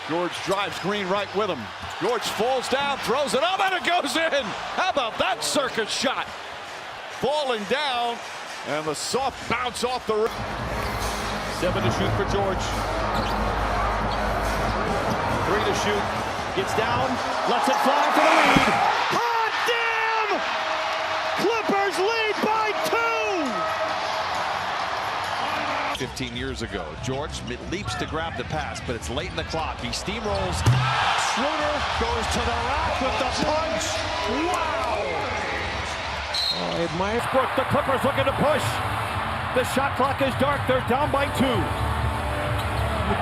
George drives Green right with him. George falls down, throws it up, and it goes in. How about that circus shot? Falling down, and the soft bounce off the rim. 7 to shoot for George. 3 to shoot. Gets down, lets it fly for the lead. Hot damn! Clippers lead by 2! 15 years ago, George leaps to grab the pass, but it's late in the clock. He steamrolls. Schroeder goes to the rack with the punch. Wow! Brooke, the Clippers looking to push. The shot clock is dark. They're down by 2.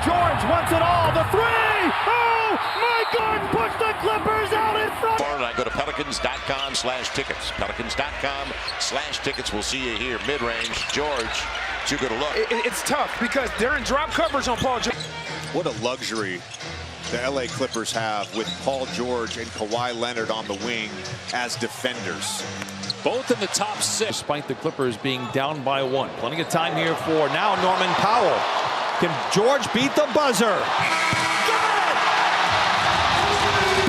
George wants it all. The 3! Oh, my God! Push the Clippers out in front. Go to Pelicans.com/tickets. Pelicans.com/tickets. We'll see you here. Mid-range. George, too good a look. It's tough because they're in drop coverage on Paul George. What a luxury the LA Clippers have with Paul George and Kawhi Leonard on the wing as defenders. Both in the top 6. Despite the Clippers being down by 1. Plenty of time here for now Norman Powell. Can George beat the buzzer? Got it!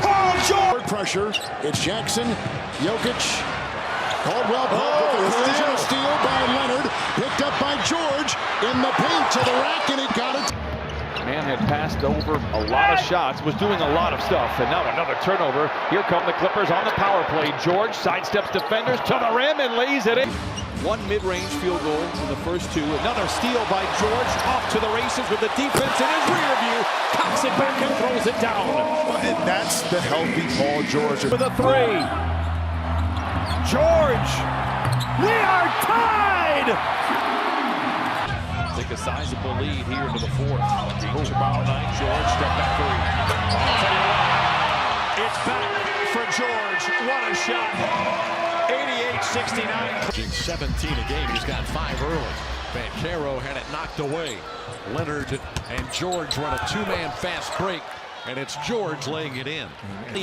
Paul George! Pressure. It's Jackson, Jokic, Caldwell Pope. A steal by Leonard. Picked up by George in the paint to the rack, and he got it. Man had passed over a lot of shots, was doing a lot of stuff, and now another turnover. Here come the Clippers on the power play. George sidesteps defenders to the rim and lays it in. 1 mid-range field goal in the first 2. Another steal by George, off to the races with the defense in his rear view. Cocks it back and throws it down. And that's the healthy Paul George. For the 3. George, we are tied! Take a sizable lead here into the 4th. Being tomorrow night, George, step back 3. It's back for George. What a shot. 88-69. 17 a game. He's got 5 early. Banchero had it knocked away. Leonard and George run a 2-man fast break, and it's George laying it in.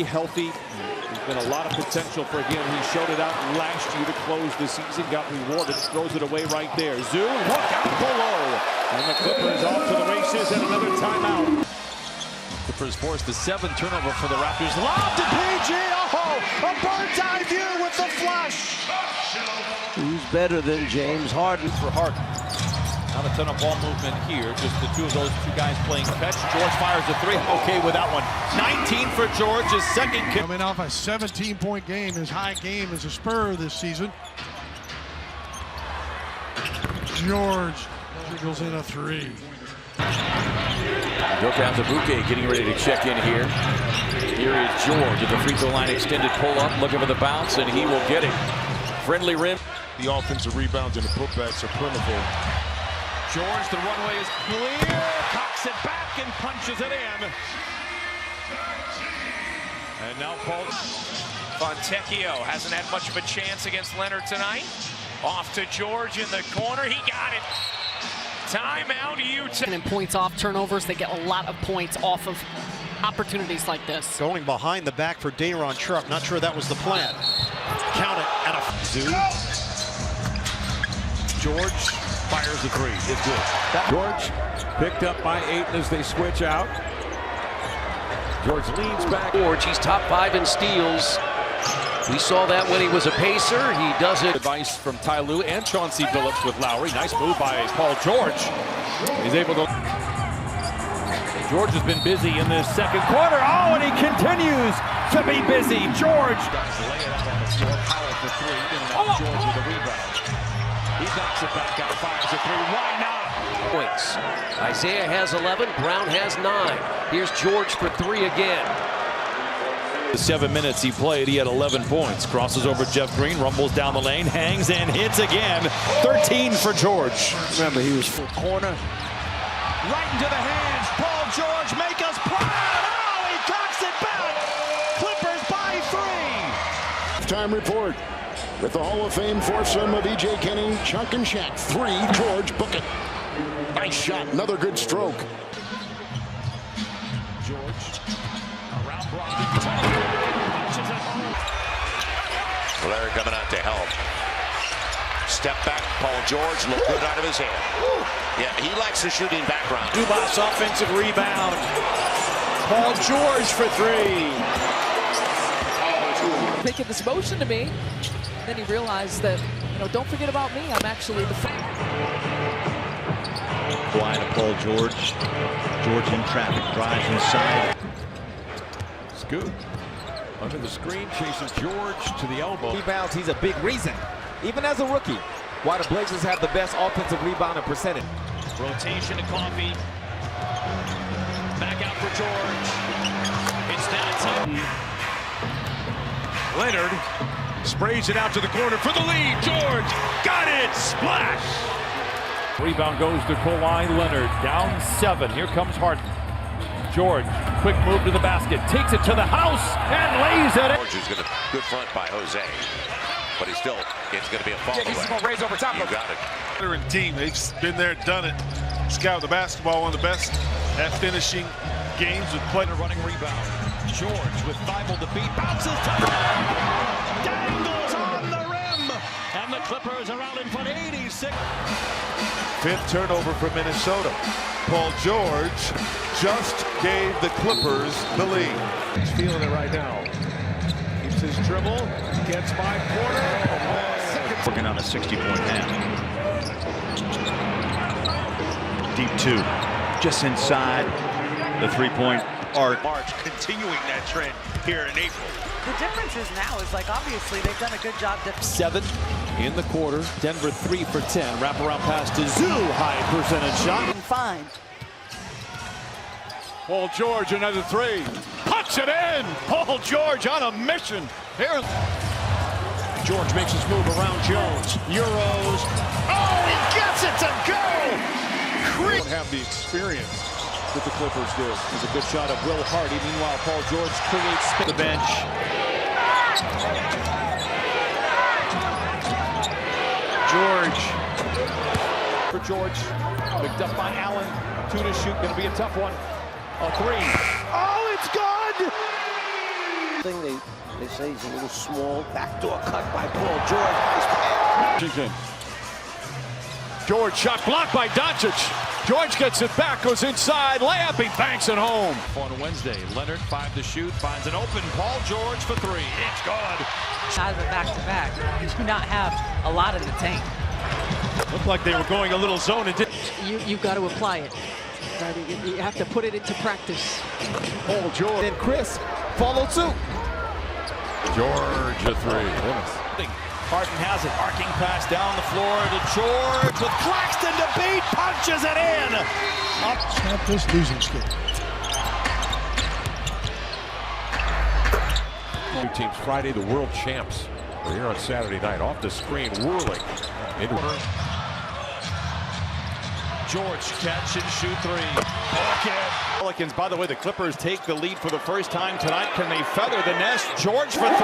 Healthy. There's been a lot of potential for him. He showed it out last year to close the season. Got rewarded. Throws it away right there. Zoo, look out below. And the Clippers off to the races and another timeout. Clippers forced the 7th turnover for the Raptors. Lob to PG. Oh, a bird's eye view with the flush. Who's better than James Harden? For Harden. Not a ton of ball movement here. Just the 2 of those 2 guys playing catch. George fires a 3. Okay with that one. 19 for George, his 2nd kick. Coming off a 17-point game, his high game as a Spur this season. George jiggles in a 3. Dokas Abuke getting ready to check in here. Here is George at the free throw line, extended pull up, looking for the bounce, and he will get it. Friendly rim. The offensive rebounds and the putbacks are plentiful. George, the runway is clear. Cocks it back and punches it in. And now Paul. Fontecchio hasn't had much of a chance against Leonard tonight. Off to George in the corner. He got it. Timeout, Utah. And points off turnovers, they get a lot of points off of opportunities like this. Going behind the back for Day'Ron Sharpe. Not sure that was the plan. Count it at a Zoo. George fires a 3. It's good. George picked up by 8 as they switch out. George leans back. George, he's top 5 in steals. We saw that when he was a Pacer. He does it. Advice from Ty Lue and Chauncey Billups with Lowry. Nice move by Paul George. He's able to. George has been busy in this 2nd quarter. Oh, and he continues to be busy. George. Lay it out on the floor. Powell for 3. George with a rebound. He knocks it back out. Fires a 3. Why not? Points. Isaiah has 11. Brown has 9. Here's George for 3 again. The 7 minutes he played, he had 11 points. Crosses over Jeff Green, rumbles down the lane, hangs and hits again. 13 for George. Remember, he was full corner. Right into the hands. Paul George, make us proud. Oh, he cocks it back. Clippers by 3. Time report with the Hall of Fame foursome of E.J. Kenny, Chuck, and Shaq. 3, George, book it. Nice shot, another good stroke. George around Brogdon. Larry coming out to help. Step back, Paul George, look good out of his hand. Yeah, he likes the shooting background. Dubas offensive rebound. Paul George for three. Making this motion to me. Then he realized that, don't forget about me. I'm actually the Kawhi to Paul George. George in traffic, drives inside. Scoot under the screen, chases George to the elbow. Rebounds, he's a big reason, even as a rookie, why the Blazers have the best offensive rebounding percentage. Rotation to Coffee. Back out for George. It's now time. Leonard sprays it out to the corner for the lead. George got it. Splash. Rebound goes to Kawhi Leonard. Down 7. Here comes Harden. George, quick move to the basket. Takes it to the house and lays it in. George is going to good front by Jose. But it's going to be a fall. He's going to raise over top of You got it. Veteran team, they've been there, done it. Scout the basketball, one of the best at finishing games with play. Running rebound. George with Bible to beat. Bounces to dangles on the rim. And the Clippers are out in front 86. Fifth turnover for Minnesota. Paul George just gave the Clippers the lead. He's feeling it right now. Keeps his dribble. Gets by Porter. Working on a 60-point half. Deep 2. Just inside the three-point arc. March continuing that trend here in April. The difference is now is obviously they've done a good job. 7 in the quarter. Denver 3 for 10. Wraparound pass to Zoo. High percentage shot. Fine. Paul George, another 3. Puts it in. Paul George on a mission. Here. George makes his move around Jones. Euros. Oh, he gets it to go! Don't have the experience that the Clippers do. There's a good shot of Will Hardy. Meanwhile, Paul George creates spin. The bench. George. For George. Picked up by Allen. 2 to shoot. Going to be a tough one. A 3. Oh, it's good! They say he's a little small. Backdoor cut by Paul George. Nice pass. George shot blocked by Doncic. George gets it back, goes inside, layup, he banks it home. On Wednesday, Leonard 5 to shoot, finds an open Paul George for 3. It's good. Out of the back-to-back, you do not have a lot in the tank. Looked like they were going a little zone and didn't. You've got to apply it. You have to put it into practice. Paul George. And Chris followed suit. George a 3. Harden has it. Arcing pass down the floor to George with Claxton to beat. Punches it in. It's not just losing skill. Two teams Friday, the world champs. We're here on Saturday night. Off the screen, whirling. George catch and shoot 3. Okay. Pelicans, by the way, the Clippers take the lead for the first time tonight. Can they feather the nest? George for 3,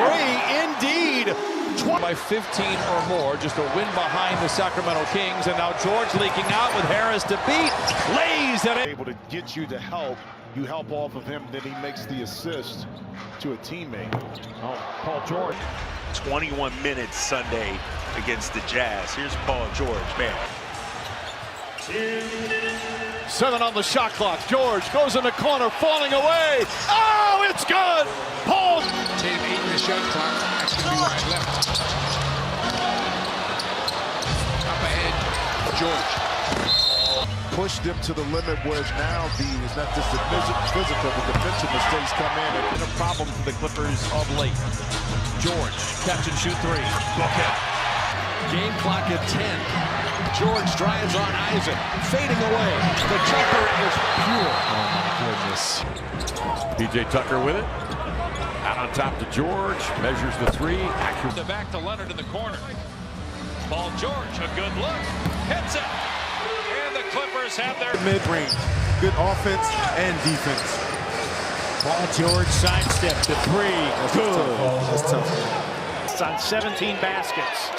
indeed. By 15 or more, just a win behind the Sacramento Kings, and now George leaking out with Harris to beat, lays it in. Able to get you to help. You help off of him, then he makes the assist to a teammate. Oh, Paul George. 21 minutes Sunday against the Jazz. Here's Paul George, man. 7 on the shot clock. George goes in the corner, falling away. Oh, it's good. Paul. Team 8 in the shot clock. Right left. Up ahead, George. Pushed them to the limit where now it's not just the physical, but defensive mistakes come in. It's been a problem for the Clippers of late. George, catch and shoot 3. Okay. Game clock at 10. George drives on Isaac, fading away. The jumper is pure. Oh my goodness. PJ Tucker with it. Out on top to George, measures the 3. Accurate. Back to Leonard in the corner. Paul George, a good look. Hits it. And the Clippers have their mid-range. Good offense and defense. Paul George sidestep the 3. Good. That's tough. It's on 17 baskets.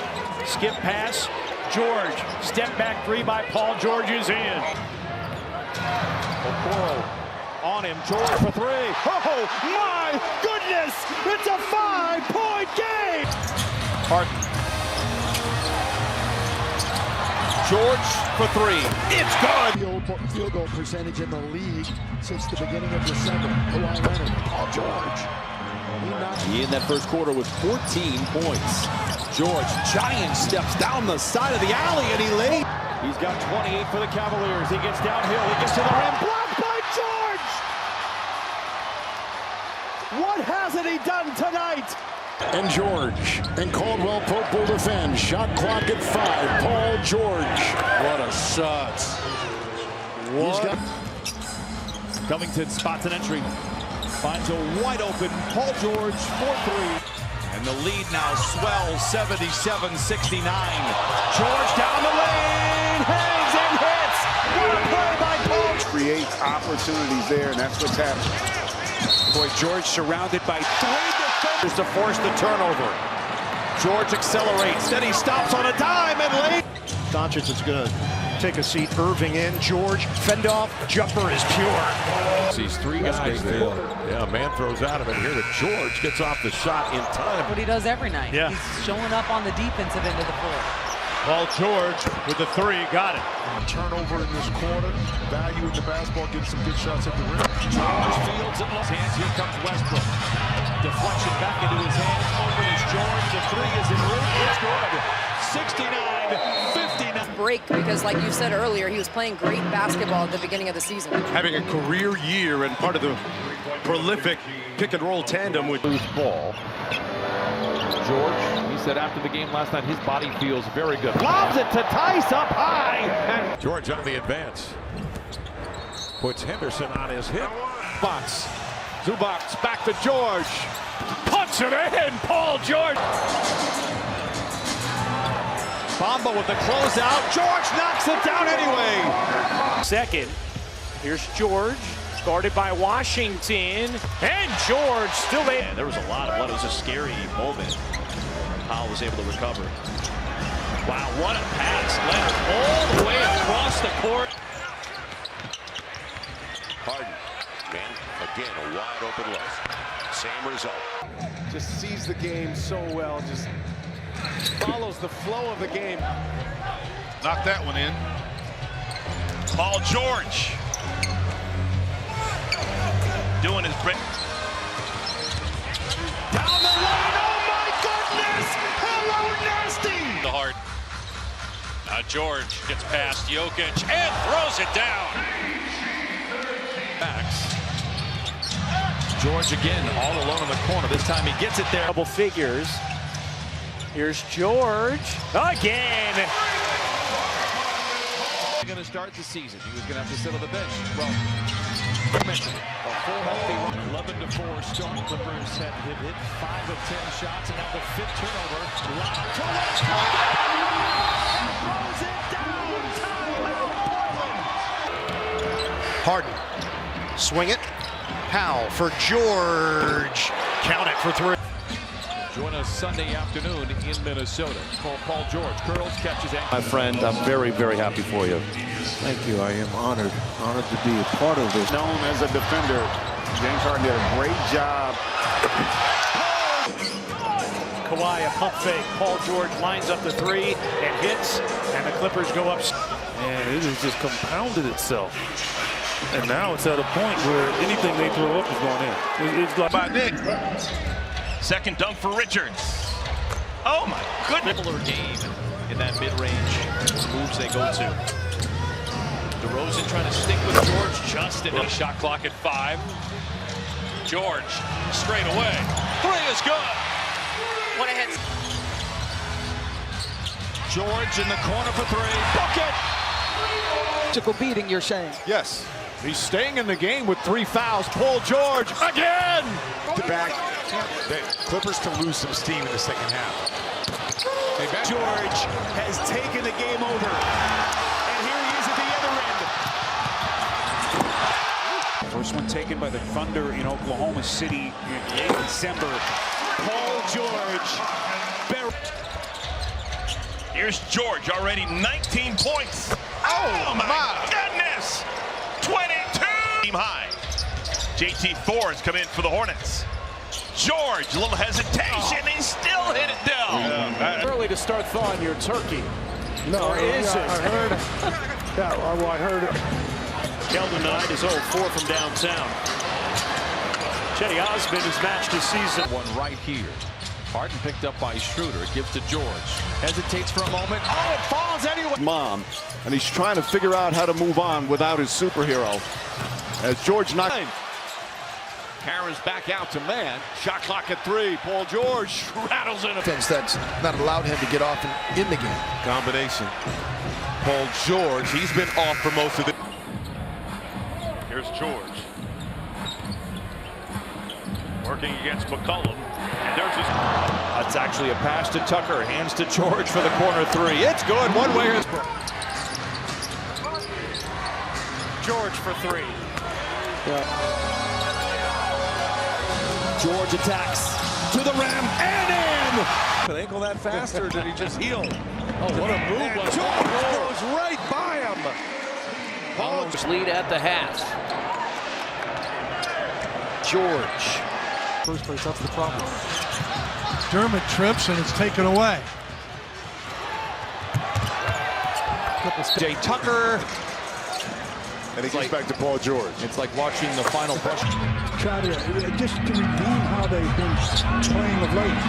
Skip pass. George. Step back 3 by Paul George is in. Okoro on him. George for 3. Oh my goodness! It's a 5-point game! Harden. George for three. It's good. Field goal percentage in the league since the beginning of December. Kawhi Leonard, Paul George. He in that first quarter with 14 points. George, giant steps down the side of the alley, and he laid. He's got 28 for the Cavaliers. He gets downhill. He gets to the rim. Blocked by George! What hasn't he done tonight? And George. And Caldwell Pope will defend. Shot clock at 5. Paul George. What a shot. He's got Covington spots an entry. Finds a wide open Paul George for three. And the lead now swells 77-69. George down the lane, hangs and hits. What a play by Paul. Create opportunities there, and that's what's happening. Boy, George surrounded by three defenders to force the turnover. George accelerates, then he stops on a dime and late. Doncic is going to take a seat. Irving in. George fend off. Jumper is pure. Sees three guys there. Yeah, man throws out of it here. George gets off the shot in time. What he does every night. Yeah. He's showing up on the defensive end of the floor. Paul George with the three, got it. Turnover in this quarter. Value in the basketball, getting some good shots at the rim. George fields it, hands. Here comes Westbrook. Deflection back into his hands. Open is George. The three is in room. It's good. 69-59. Break because, like you said earlier, he was playing great basketball at the beginning of the season. Having a career year and part of the prolific pick and roll tandem with loose ball. George, he said after the game last night, his body feels very good. Lobs it to Tice up high. And George on the advance. Puts Henderson on his hip. Box. Zubac back to George. Puts it in. Paul George. Bamba with the closeout. George knocks it down anyway. Second. Here's George. Guarded by Washington. And George still there. Yeah, there was a lot of blood. It was a scary moment. Powell was able to recover. Wow, what a pass. Leonard all the way across the court. Harden. Man, again, a wide open look. Same result. Just sees the game so well. Just follows the flow of the game. Knocked that one in. Paul George. Doing his break. Down the line. Oh my goodness. Hello, nasty. The heart. Now George gets past Jokic and throws it down. Max. George again all alone in the corner. This time he gets it there. Double figures. Here's George again. Going to start the season. He was going to have to sit on the bench. Well, mentioned it. A full healthy run. 11-4 start. Clippers have hit 5 of 10 shots, and now the 5th turnover. Throws it down. Harden. Swing it. Powell for George. Count it for 3. Join us Sunday afternoon in Minnesota. Paul George curls, catches, and My friend, I'm very, very happy for you. Thank you. I am honored to be a part of this. Known as a defender, James Harden did a great job. Kawhi, a pump fake. Paul George lines up the three and hits, and the Clippers go up. Man, it has just compounded itself. And now it's at a point where anything they throw up is going in. It's like by Nick. Second dunk for Richards. Oh my goodness. Similar game in that mid-range moves they go to. DeRozan trying to stick with George just enough. Shot clock at 5. George straight away. 3 is good. What a hit. George in the corner for 3. Bucket! Physical beating, you're saying? Yes. He's staying in the game with 3 fouls. Paul George again. Back. The Clippers can lose some steam in the second half. George has taken the game over. And here he is at the other end. First one taken by the Thunder in Oklahoma City in late December. Paul George. Here's George, already 19 points. Oh my goodness! 22 team high. JT Thor's come in for the Hornets. George, a little hesitation, he still hit it down. Early to start thawing your turkey. No, or is I it? heard it. Yeah, well, I heard it. Keldon tonight is 0-4 from downtown. Chetty Osmond has matched his season. One right here. Harden picked up by Schroeder. Gives to George. Hesitates for a moment. Oh, it falls anyway. Mom, and he's trying to figure out how to move on without his superhero. As George knocks. Harris back out to man. Shot clock at 3. Paul George rattles in. That's not allowed him to get off in the game. Combination. Paul George, he's been off for most of the. Here's George. Working against McCollum. And there's his. That's actually a pass to Tucker. Hands to George for the corner 3. It's good. One way. George for 3. George attacks to the rim and in. An ankle that fast, or did he just heal? Oh, what a move! By George goes right by him. Paul's lead at the half. George. First place, that's the problem. Dermott trips and it's taken away. Jay Tucker. And he gets back to Paul George. It's like watching the final brush. Try to just to redeem how they've been playing of late.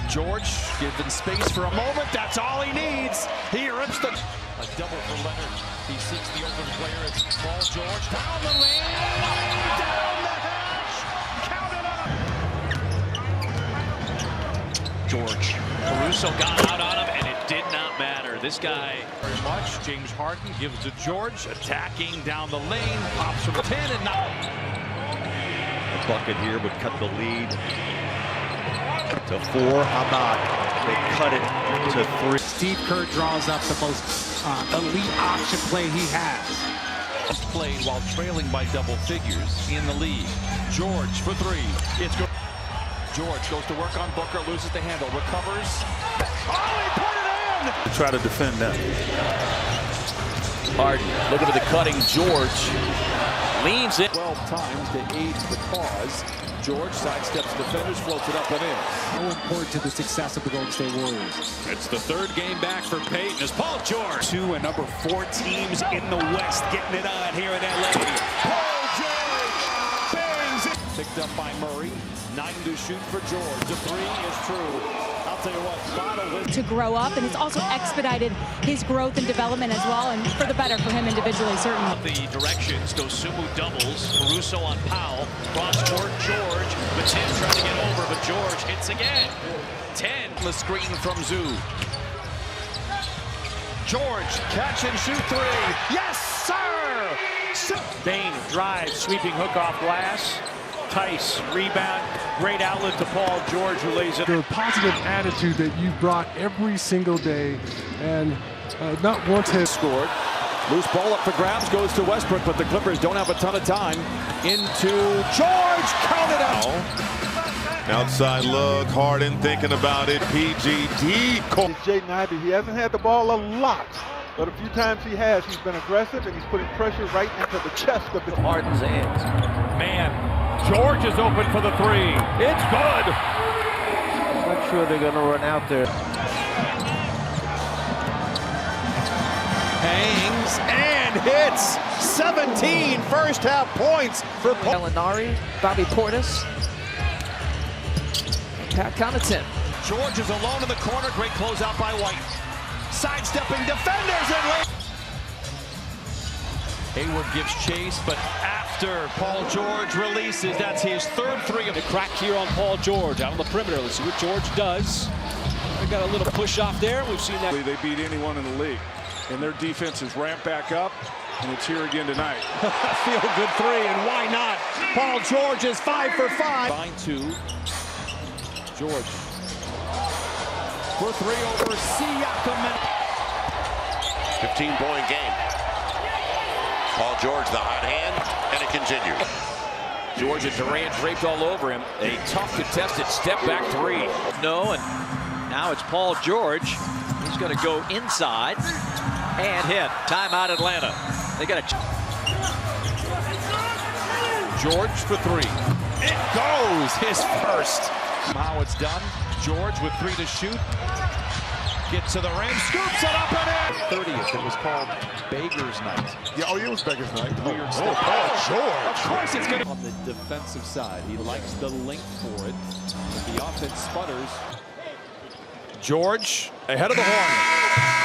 George given space for a moment. That's all he needs. He rips the. A double for Leonard. He seeks the open player. It's Paul George down the lane. Down the hash. Count it up. George. Caruso got out on him, and it did not matter. This guy very much. James Harden gives to George. Attacking down the lane. Pops from 10 and now. A bucket here would cut the lead to 4. How about they cut it to 3? Steve Kerr draws up the most elite option play he has. Played while trailing by double figures in the league. George for 3. It's good. George goes to work on Booker, loses the handle, recovers. Oh, he put it in! Try to defend that. Harden looking for the cutting George. Leans it. 12 times to aid the cause. George sidesteps defenders, floats it up and in. So important to the success of the Golden State Warriors. It's the 3rd game back for Peyton as Paul George. 2 and number 4 teams in the West getting it on here in LA. Paul George bangs it. Picked up by Murray. 9 to shoot for George. The 3 is true. I'll tell you what, bottle to grow up, and it's also expedited his growth and development as well, and for the better for him individually, certainly. The directions, Dosunmu doubles, Caruso on Powell, cross court George, Batum trying to get over, but George hits again. 10. The screen from Zoo. George, catch and shoot 3. Yes, sir! Bain drives, sweeping hook off glass. Tice, rebound, great outlet to Paul George, who lays it. The positive attitude that you brought every single day, and not once has scored. Loose ball up for grabs, goes to Westbrook, but the Clippers don't have a ton of time. Into George, count it out. Outside look, Harden thinking about it. PGD. Jaden Ivey, he hasn't had the ball a lot, but a few times he has. He's been aggressive, and he's putting pressure right into the chest of the Harden's hands. Man, George is open for the 3. It's good. I'm not sure they're going to run out there. Hangs and hits. 17 first half points for Gallinari, Bobby Portis, Pat Connaughton. George is alone in the corner. Great closeout by White. Sidestepping defenders and Hayward gives chase, but after Paul George releases, that's his 3rd 3 of the crack here on Paul George out on the perimeter. Let's see what George does. They got a little push off there. We've seen that. They beat anyone in the league, and their defense is ramped back up, and it's here again tonight. Feel good 3, and why not? Paul George is 5 for 5. Line 2. George for 3 over Siakam. 15-point game. Paul George, the hot hand, and it continues. George and Durant draped all over him. A tough contested step back 3. No, and now it's Paul George. He's going to go inside and hit. Timeout Atlanta. They got a George for 3. It goes his first. How it's done. George with 3 to shoot. Gets to the rim, scoops it up and in. 30th, it was called Beggar's Night. Yeah, oh, it was Beggar's Night. New York State. George. Of course it's going to. On the defensive side, he likes the length for it. But the offense sputters. George ahead of the horn.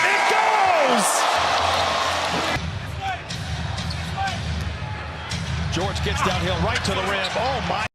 It goes! George gets downhill right to the rim. Oh, my.